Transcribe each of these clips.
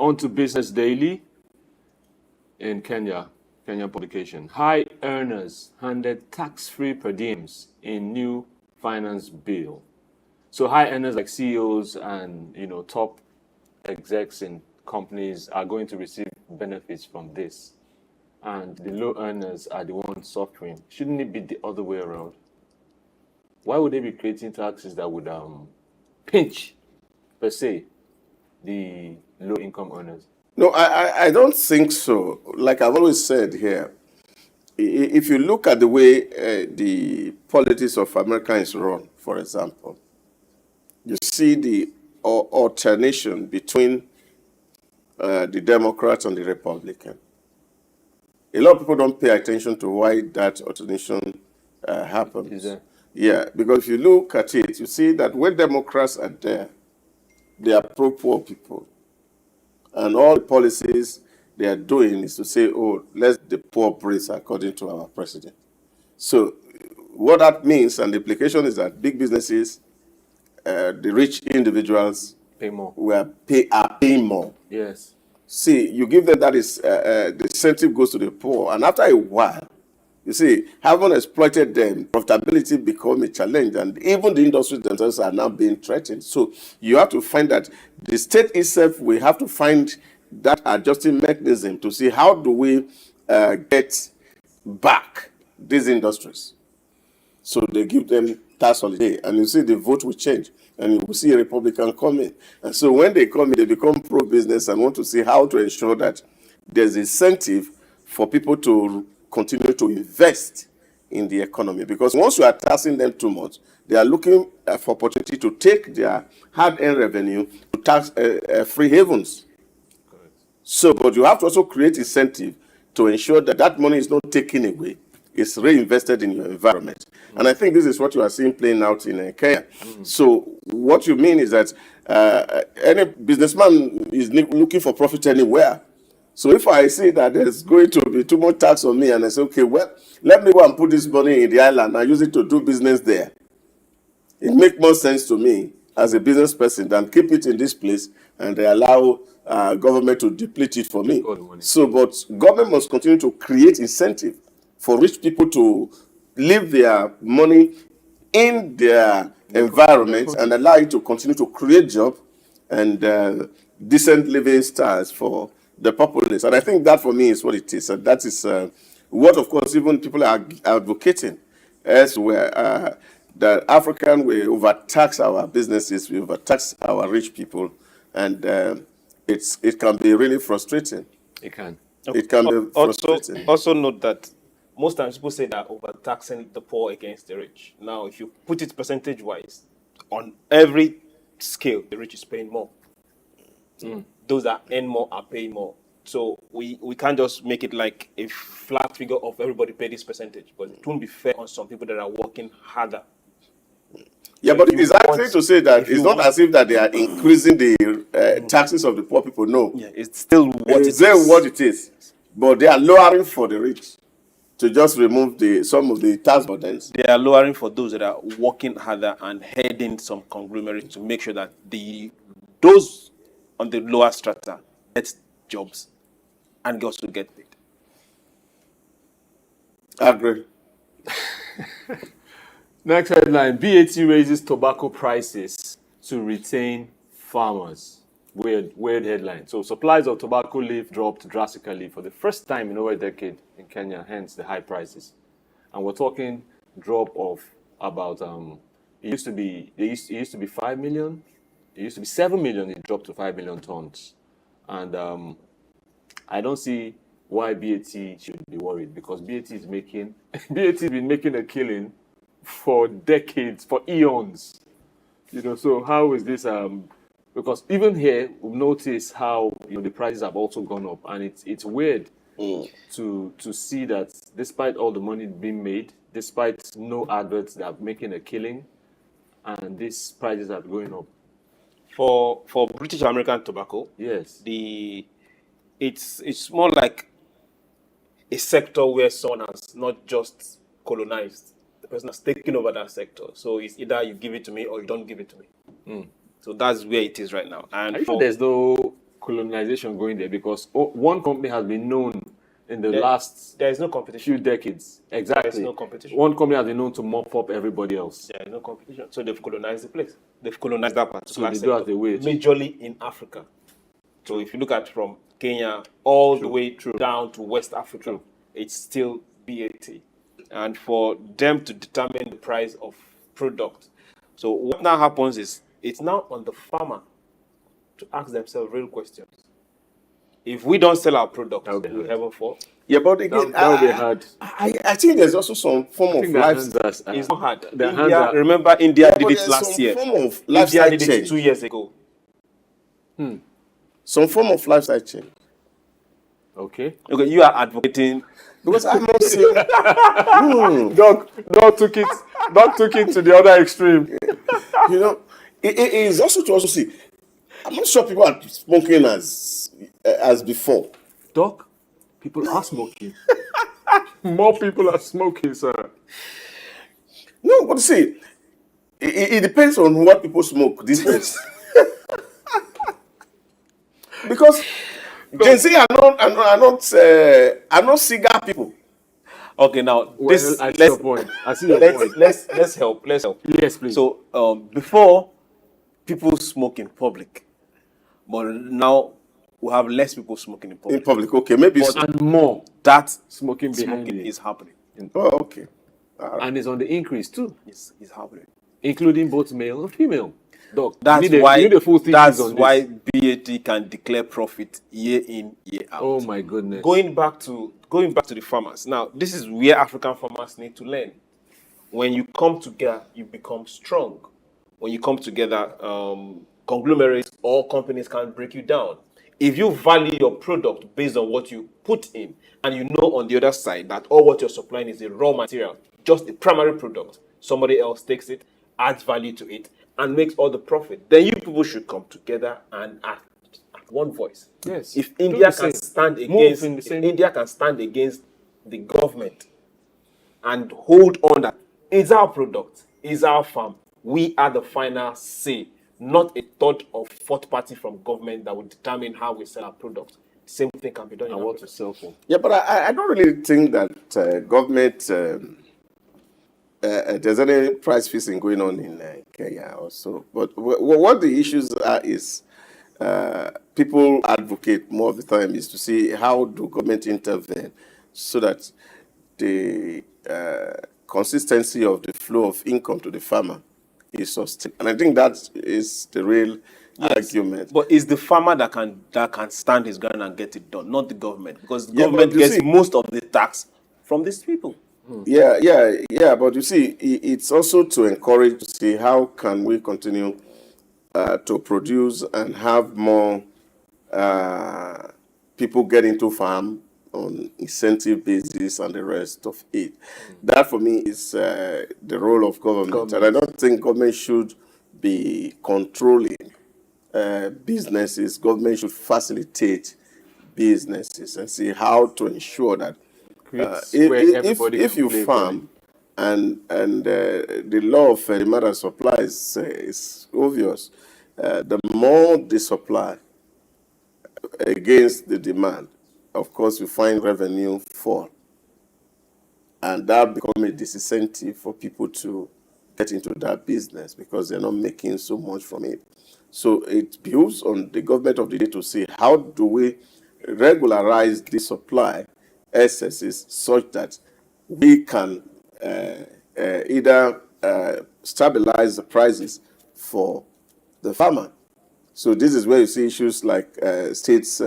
On to Business Daily in Kenya, Kenyan publication. High earners handed tax-free per diems in new finance bill. So high earners like CEOs and top execs in companies are going to receive benefits from this, and the low earners are the ones suffering. Shouldn't it be the other way around? Why would they be creating taxes that would pinch, per se, the low income earners? No, I don't think so. Like I've always said here, if you look at the way the politics of America is run, for example, you see the alternation between the Democrats and the Republican. A lot of people don't pay attention to why that alternation happens. Yeah, because if you look at it, you see that when Democrats are there, they are pro-poor people. And all the policies they are doing is to say, oh, let the poor breathe according to our president. So what that means, and the implication is that big businesses, the rich individuals pay more. Are paying more. Yes. See, you give them that is the incentive goes to the poor, and after a while, you see, having exploited them, profitability become a challenge, and even the industries themselves are now being threatened. So you have to find that the state itself will have to find that adjusting mechanism to see how do we get back these industries. So they give them tax holiday, and you see the vote will change, and you will see a Republican come in. And so when they come in, they become pro-business and want to see how to ensure that there's incentive for people to continue to invest in the economy. Because once you are taxing them too much, they are looking for opportunity to take their hard-earned revenue to tax free havens. Correct. So, but you have to also create incentive to ensure that that money is not taken away. It's reinvested in your environment. And I think this is what you are seeing playing out in Kenya. So what you mean is that any businessman is looking for profit anywhere. So if I see that there's going to be too much tax on me, and I say, okay, well, let me go and put this money in the island and use it to do business there. It makes more sense to me as a business person than keep it in this place and they allow government to deplete it for me. So, but government must continue to create incentive for rich people to leave their money in their environment and allow it to continue to create jobs and decent living styles for the populace. And I think that for me is what it is. And that is what, of course, even people are advocating elsewhere. The African will overtax our businesses, we overtax our rich people, and it can be really frustrating. It can. It can be frustrating. Also note that most times people say that overtaxing the poor against the rich. Now, if you put it percentage-wise, on every scale, the rich is paying more. Those that earn more are paying more. So we can't just make it like a flat figure of everybody pay this percentage, but it won't be fair on some people that are working harder. Yeah, but it's actually to say that it's not as if that they are increasing the taxes of the poor people. No. Yeah, it's still what it is. It's what it is. But they are lowering for the rich to just remove some of the tax burdens. They are lowering for those that are working harder and heading some conglomerates to make sure that those on the lower strata get jobs and also get paid. I agree. Next headline, BAT raises tobacco prices to retain farmers. Weird headline. So supplies of tobacco leaf dropped drastically for the first time in over a decade in Kenya, hence the high prices. And we're talking drop of about, it used to be 5 million. It used to be 7 million, it dropped to 5 million tons. And I don't see why BAT should be worried, because BAT has been making a killing for decades, for eons. So how is this? Because even here, we've noticed how the prices have also gone up, and it's weird to see that despite all the money being made, despite no adverts that are making a killing, and these prices are going up. For British American tobacco, yes, it's more like a sector where someone has not just colonized. The person has taken over that sector. So it's either you give it to me or you don't give it to me. So that's where it is right now. And there's no colonization going there? Because one company has been known in the last There is no competition. few decades. Exactly. There is no competition. One company has been known to mop up everybody else. There is no competition. So they've colonized the place. They've colonized that particular So they do sector, as they wish. majorly in Africa. So if you look at from Kenya all the way down to West Africa, it's still BAT. And for them to determine the price of product. So what now happens is it's now on the farmer to ask themselves real questions. If we don't sell our product, will heaven fall? Yeah, but again, That would be hard. I think there's also some form of lifestyle. It's not hard. The hands India, are- remember, India But did it there's last some year. form of India lifestyle did it change. 2 years ago. Some form of lifestyle change. Okay. Okay, you are advocating. Because I'm not saying, Dog took it to the other extreme. you know, it is also to also see. I'm not sure people are smoking as before. Doc, people are smoking. More people are smoking, sir. No, but see, it depends on what people smoke these days. Because Gen Z are not cigar people. Okay, now this I see your point. I see your point. let's help. Let's help. Yes, please. So before people smoke in public, but now we have less people smoking in In public. public, okay, maybe. and more That smoking behind smoking it. is happening. Oh, okay. And it's on the increase too, It's happening. including both male and female. Doc, That's you need why. you need a full thesis That's on why this. BAT can declare profit year in, year out. Oh my goodness. Going back to the farmers. Now, this is where African farmers need to learn. When you come together, you become strong. When you come together, conglomerates or companies can break you down. If you value your product based on what you put in, and you know on the other side that all what you're supplying is a raw material, just a primary product, somebody else takes it, adds value to it, and makes all the profit, then you people should come together and act at one voice. Yes. If Do India the can same. stand Move against, in the if same- India can stand against the government and hold on that it's our product, it's our farm, we are the final say, not a third or fourth party from government that will determine how we sell our product. Same thing can be done in And what Africa. to sell for. Yeah, but I don't really think that government there's any price fixing going on in Kenya also. But what the issues are is people advocate more of the time is to see how do government intervene so that the consistency of the flow of income to the farmer is sustained. And I think that is the real argument. But it's the farmer that can stand his ground and get it done, not the government, because the Yeah, government but you gets see- most of the tax from these people. Yeah. But you see, it's also to encourage to see how can we continue to produce and have more people get into farm on incentive basis and the rest of it. That for me is the role of government. And I don't think government should be controlling businesses. Government should facilitate businesses and see how to ensure that Creates where everybody if can you play farm and the law of demand and supply is obvious, the more the supply against the demand, of course, you find revenue fall, and that becomes a disincentive for people to get into that business because they're not making so much from it. So it behooves on the government of the day to see how do we regularize the supply excesses such that we can either stabilize the prices for the farmer. So this is where you see issues like states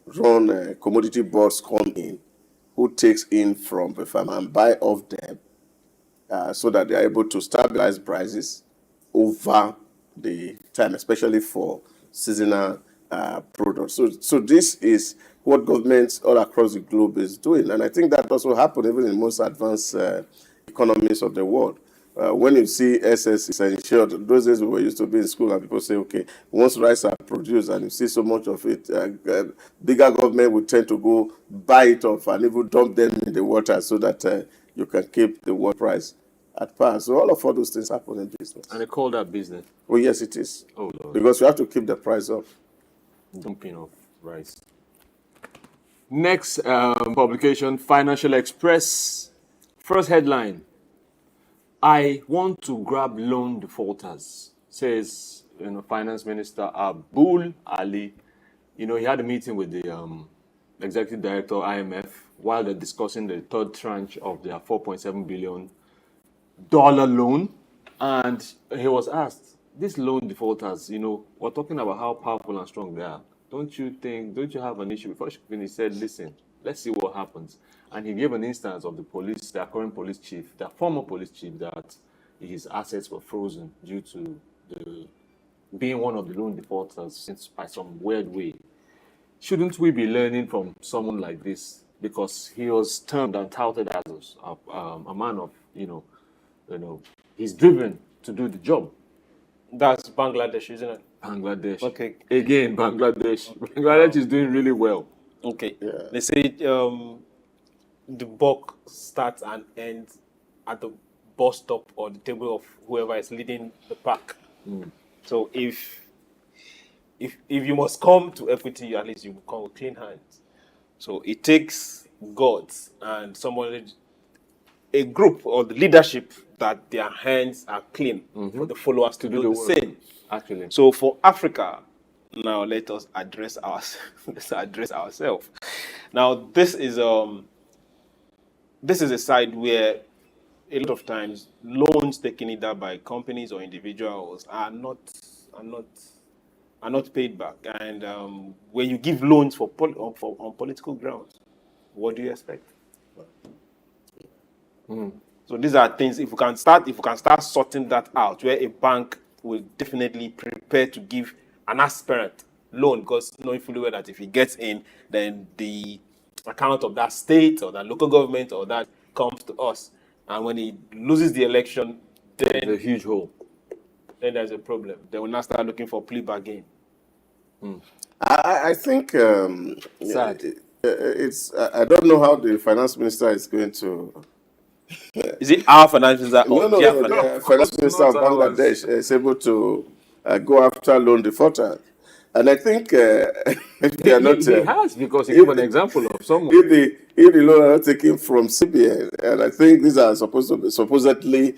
run commodity boards come in, who takes in from the farmer and buy off them so that they are able to stabilize prices over the time, especially for seasonal products. So this is what governments all across the globe is doing. And I think that also happened even in most advanced economies of the world. When you see SS is ensured, those days we were used to be in school and people say, okay, once rice are produced and you see so much of it, bigger government would tend to go buy it off and even dump them in the water so that you can keep the world price at par. So all those things happen in business. And they call that business. Oh, yes, it is. Oh, Lord. Because you have to keep the price up. dumping of rice. Next publication, Financial Express. First headline: I want to grab loan defaulters, says Finance Minister Abul Ali. He had a meeting with the executive director IMF while they're discussing the third tranche of their $4.7 billion loan, and he was asked, these loan defaulters, we're talking about how powerful and strong they are. Don't you have an issue? Before he said, listen, let's see what happens. And he gave an instance of their current police chief, their former police chief, that his assets were frozen due to being one of the loan defaulters by some weird way. Shouldn't we be learning from someone like this? Because he was termed and touted as a man of, he's driven to do the job. That's Bangladesh, isn't it? Bangladesh. Okay. Again, Bangladesh. Bangladesh is doing really well. Okay. Yeah. They say the buck starts and ends at the bus stop or the table of whoever is leading the pack. So if you must come to equity, at least you come with clean hands. So it takes gods and a group or the leadership that their hands are clean for the followers to do the same. Actually. So for Africa, now let us address ourselves. Now this is a side where a lot of times loans taken either by companies or individuals are not paid back. And when you give loans on political grounds, what do you expect? So these are things. If we can start sorting that out, where a bank will definitely prepare to give an aspirant loan, because knowing fully well that if he gets in, then the account of that state or that local government or that comes to us, and when he loses the election, then There's a huge hole. Then there's a problem. They will now start looking for plea bargain. I think Sad. I don't know how the finance minister is going to. Is it our finance minister or No, their no, finance? the finance minister of not ours. Bangladesh is able to go after loan defaulters. And I think they are not. He has, because he gave an example of someone. If the loan are not taken from CBN, and I think these are supposedly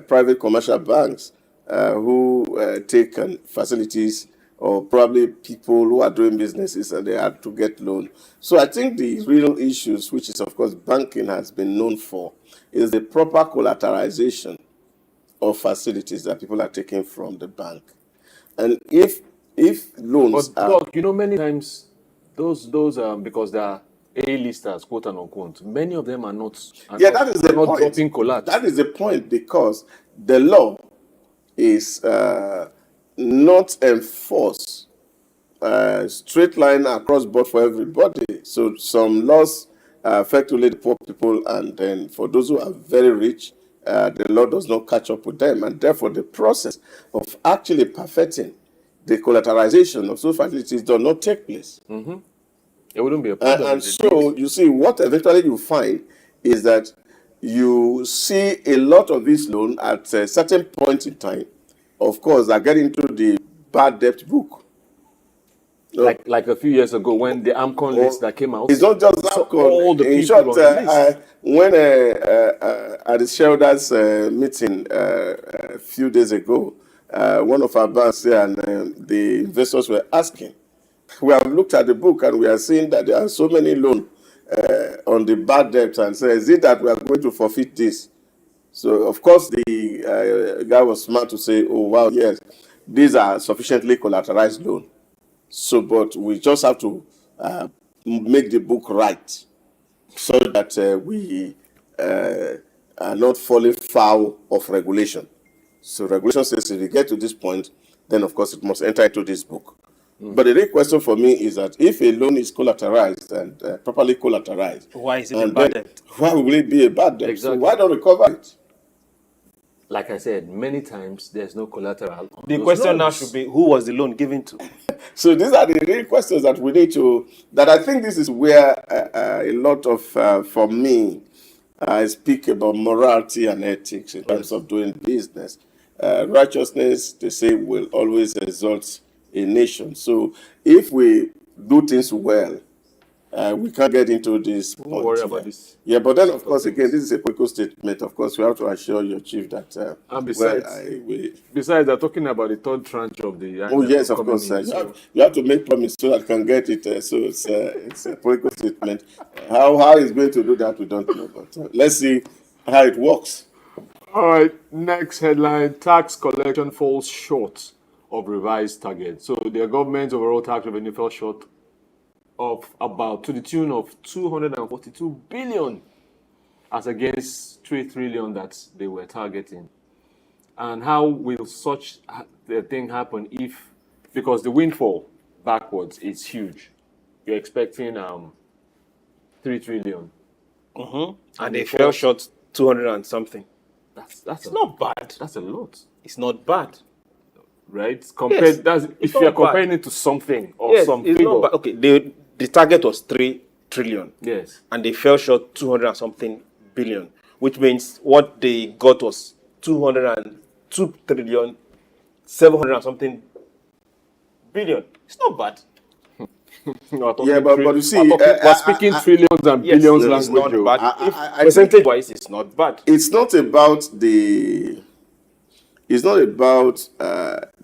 private commercial banks who take facilities, or probably people who are doing businesses and they have to get loan. So I think the real issues, which is of course banking has been known for, is the proper collateralization of facilities that people are taking from the bank. And if loans But are... Doc, many times those because they are A-listers, quote and unquote, many of them are not. that is the not point. dropping collateral. That is the point, because the law is not enforced straight line across board for everybody. So some laws affect only the poor people, and then for those who are very rich, the law does not catch up with them, and therefore the process of actually perfecting the collateralization of those facilities does not take place. It wouldn't be a problem. And so you see, what eventually you find is that you see a lot of this loan at a certain point in time, of course, are getting into the bad debt book. like a few years ago when the AMCON list that came out. It's not just that. all the In people short, on the list. when at the shareholders meeting a few days ago, one of our banks there and the investors were asking, we have looked at the book and we are seeing that there are so many loans on the bad debt, and say, is it that we are going to forfeit this? So, of course, the guy was smart to say, oh, wow, yes, these are sufficiently collateralized loans. So, but we just have to make the book right so that we are not falling foul of regulation. So regulation says if we get to this point, then of course it must enter into this book. But the real question for me is that if a loan is collateralized and properly collateralized, Why is it a and bad then debt? why will it be a bad debt? Exactly. So why don't recover it? Like I said, many times there's no collateral. on The those question now loans. should be, who was the loan given to? So these are the real questions that we need to, that I think this is where a lot of, for me, I speak about morality and ethics in terms of doing business. Righteousness, they say, will always result a nation. So if we do things well, we can't get into this Don't point worry here. about this. Yeah, but then, of course, again, this is a political statement. Of course, we have to assure your chief that, And besides, they're talking about the third tranche of the. oh, yes, of coming course. in, You have to make promise so that I can get it. So it's a political statement. How he's going to do that, we don't know. But let's see how it works. All right, next headline: tax collection falls short of revised target. So the government's overall tax revenue fell short of about to the tune of 242 billion, as against 3 trillion that they were targeting. And how will such a thing happen if, because the windfall backwards is huge, you're expecting 3 trillion. And they fell short 200 and something. That's It's not bad. That's a lot, It's not bad. right? Compared, Yes, if it's you're not bad. comparing it to something or Yes, some it's figure. not bad. Okay, the target was 3 trillion. Yes. And they fell short 200 and something billion, which means what they got was 202 trillion, 700 and something billion. It's not bad. Yeah, but you see, we're speaking trillions and Yes, billions it's language. not bad. I- If I think- percentage-wise, it's not bad. it's not about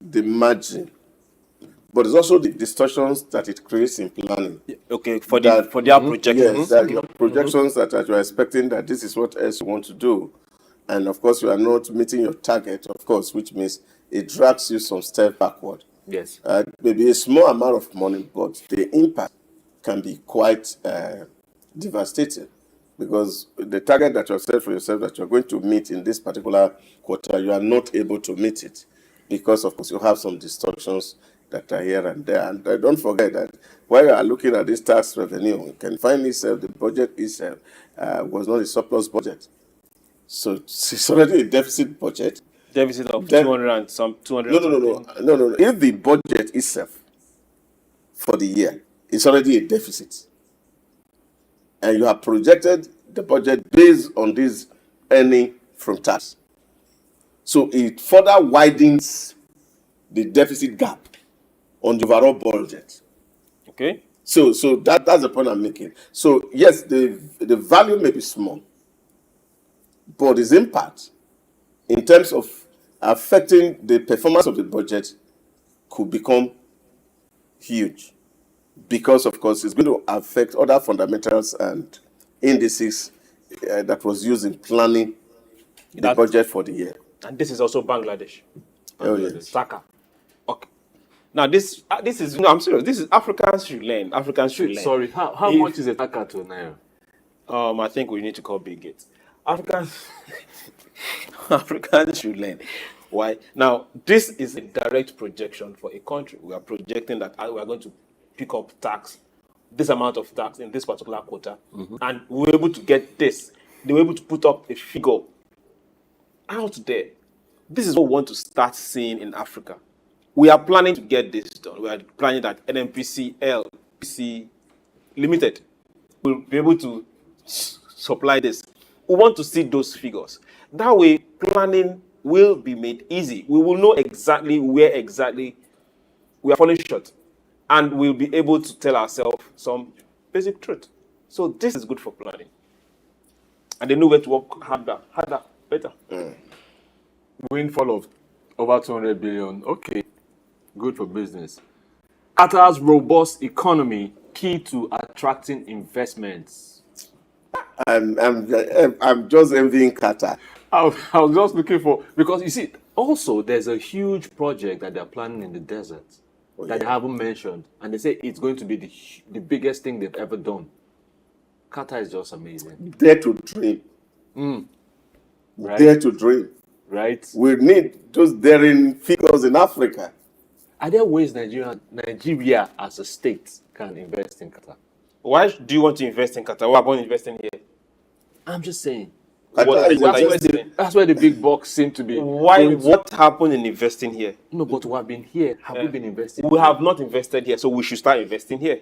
the margin, but it's also the distortions that it creates in planning. Okay, for That- their projections. Yes, that your projections that you're expecting that this is what else you want to do, and of course you are not meeting your target, of course, which means it drags you some step backward. Yes. Maybe a small amount of money, but the impact can be quite devastating, because the target that you have set for yourself that you're going to meet in this particular quarter, you are not able to meet it because, of course, you have some distortions that are here and there. And don't forget that while you are looking at this tax revenue, you can find itself, the budget itself was not a surplus budget. So it's already a deficit budget. Deficit of Then- 200 and some 200. No. If the budget itself for the year is already a deficit, and you have projected the budget based on this earning from tax, so it further widens the deficit gap on the overall budget. Okay. So that's the point I'm making. So yes, the value may be small, but its impact in terms of affecting the performance of the budget could become huge, because of course it's going to affect other fundamentals and indices that was used in planning the budget for the year. And this is also Bangladesh. Oh yes. Saka. Okay. Now this is no, I'm serious. This is Africans should learn. Africans should learn. Sorry, how much is a taka to Naira? I think we need to call Bill Gates. Africans should learn. Why? Now, this is a direct projection for a country. We are projecting that we are going to pick up this amount of tax in this particular quarter, and we were able to get this. They were able to put up a figure out there. This is what we want to start seeing in Africa. We are planning to get this done. We are planning that NNPC Limited will be able to supply this. We want to see those figures. That way, planning will be made easy. We will know exactly where we are falling short, and we'll be able to tell ourselves some basic truth. So this is good for planning. And they know where to work harder, better. Windfall of over 200 billion. Okay, good for business. Qatar's robust economy key to attracting investments. I'm just envying Qatar. I was just looking for, because you see, also there's a huge project that they're planning in the desert that they haven't mentioned, and they say it's going to be the biggest thing they've ever done. Qatar is just amazing. Dare to dream. Right? Dare to dream. Right? We need those daring figures in Africa. Are there ways Nigeria as a state can invest in Qatar? Why do you want to invest in Qatar? Why are you investing here? I'm just saying. Qatar is what are you just- saying? That's where the big bucks seem to be. Why? going to. What happened in investing here? No, but we have been here. Have we been investing? We have not invested here, so we should start investing here.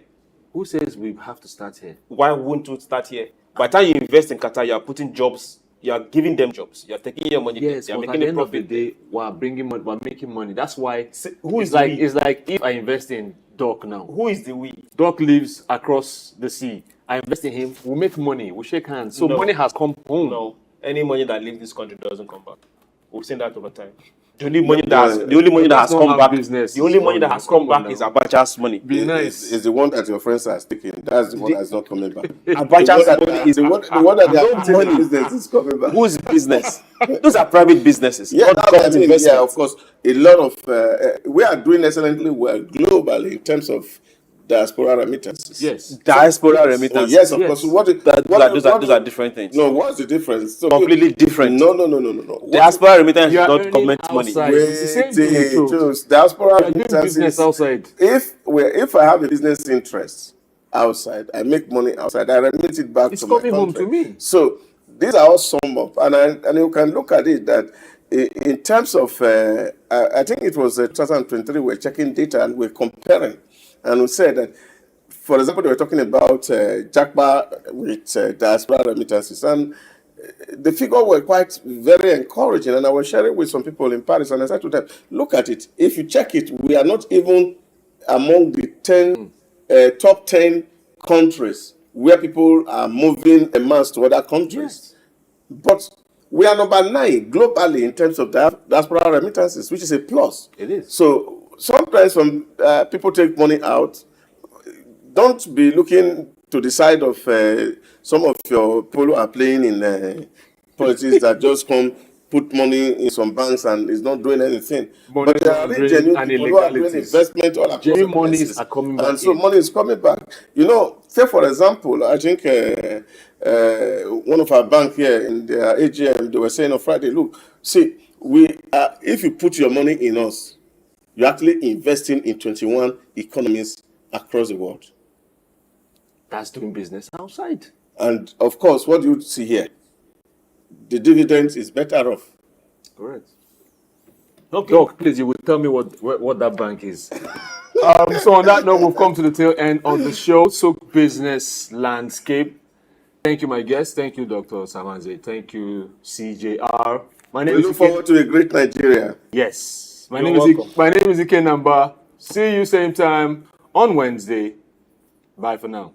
Who says we have to start here? Why wouldn't we start here? By the time you invest in Qatar, you are putting jobs You are giving them jobs. You are taking your money. Yes, They are but at making the a end of the profit. day, we're bringing money, we're making money. That's why Who it's is like we? it's like if I invest in Doc now. Who is the we? Doc lives across the sea. I invest in him. We make money. We shake hands. So No. money has come home. No, any money that leaves this country doesn't come back. We've seen that over time. The only money that has don't come have back. business. The only money that Oh, has come come on back is now. Abacha's money. Be nice. Is the one that your friends are taking. That's the one that's not coming back. Abacha's the one that, money is the one that they are no putting in money. business is coming back. Whose business? Those are private businesses. Yeah, not that's what I government mean. Yeah, investments. of course. A lot of we are doing excellently well globally in terms of diaspora remittances. Yes. Diaspora Yes. Oh, remittances. yes, of Yes. course. What Those are different things. No, what's the difference? So Completely different. No. Diaspora remittance You is are not earning government money. outside. It's the same thing, Cho. Choose diaspora You are doing remittances. business outside. If I have a business interest outside, I make money outside. I remit it back It's to my coming home country. to me. So these are all sum up, and you can look at it that in terms of I think it was 2023. We're checking data and we're comparing, and we said that. For example, they were talking about Jackpa with diaspora remittances, and the figures were quite very encouraging. And I was sharing with some people in Paris, and I said to them, "Look at it. If you check it, we are not even among the top 10 countries where people are moving en masse to other countries, but we are number 9 globally in terms of diaspora remittances, which is a plus. It is. So sometimes when people take money out, don't be looking to the side of some of your people who are playing in politics that just come put money in some banks and is not doing anything. Money But there are really laundering genuine and people who are doing illegalities. investment all across Genuine the monies places. are coming back And so in. money is coming back. You know, say for example, I think one of our bank here in their AGM, they were saying on Friday, look, see, if you put your money in us, you're actually investing in 21 economies across the world. That's doing business outside. And of course, what do you see here? The dividend is better off. Correct. Okay. Doc, please, you will tell me what that bank is. So on that note, we've come to the tail end of the show. SOUQ Business Landscape. Thank you, my guest. Thank you, Dr. Samanze. Thank you, CJR. My name We is look forward to a great Nigeria. Yes. My You're name welcome. is Ike Namba. See you same time on Wednesday. Bye for now.